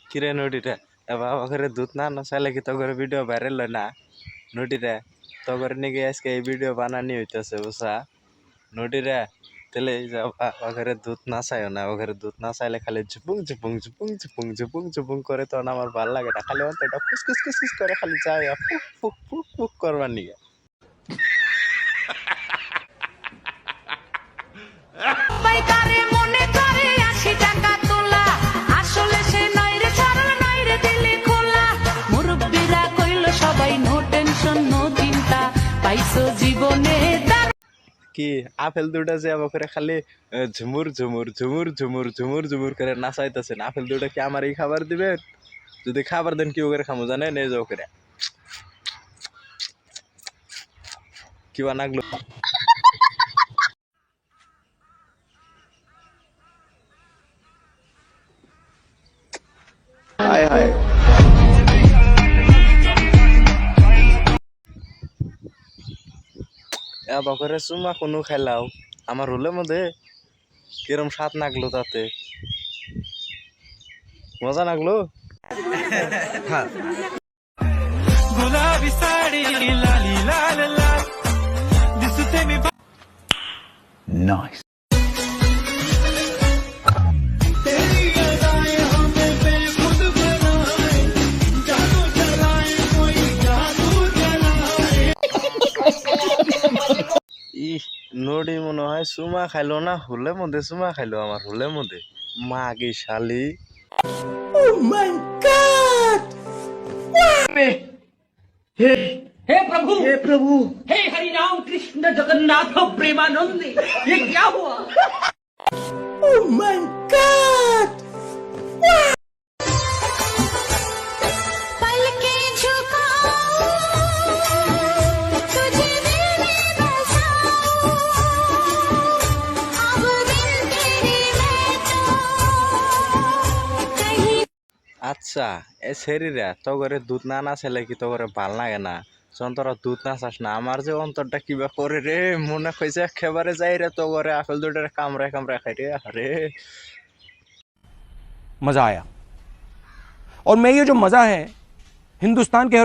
কিরে নটিটা এবার ওখানে দুধ না নচাইলে কি তোর ভিডিও ভাইরাল হয় না নটিটা তোর নাকি আজকে এই ভিডিও বানানি হইতেছে বুঝা নটিরা তাহলে এই যে ওখানে দুধ না চাইও না ওখানে দুধ না চাইলে খালি ঝুপুং ঝুপুং ঝুপুং ঝুপুং ঝুপুং ঝুপুং করে তখন আমার ভালো লাগে না খালি অন্তটা ফুসকুস কুসকুস করে খালি চাই ফুক ফুক ফুক ফুক করবার নিয়ে কি আপেল দুটা যে করে খালি ঝুমুর ঝুমুর ঝুমুর ঝুমুর ঝুমুর ঝুমুর করে নাচাইতেছেন আপেল দুটা কি আমার এই খাবার দিবেন যদি খাবার দেন কি করে খামো জানেন এই যে করে কি বানাগলো হায় হায় বকরে চুমা কোনো খেলাও আমার হলের মধ্যে কিরম স্বাদ নাগলো তাতে মজা নাগলো Nice. নড়ি মনে হয় চুমা খাইলো না হুলের মধ্যে চুমা খাইলো আমার হুলের মধ্যে মাগি শালি Oh my God! हे प्रभु हे हरि राम कृष्ण जगन्नाथ प्रेमानंद ये क्या हुआ Oh my God! আচ্ছা এ শরীরে তো করে দুধ না নাচাইলে কি তো করে ভাল লাগে না যখন তোরা দুধ না চাস না আমার যে অন্তরটা কিবা করে রে মনে হয়েছে একেবারে যাই রে তো করে আপেল দুটার কামড়ায় কামড়ায় খাই রে আরে मजा आया और मैं ये जो मजा है हिंदुस्तान के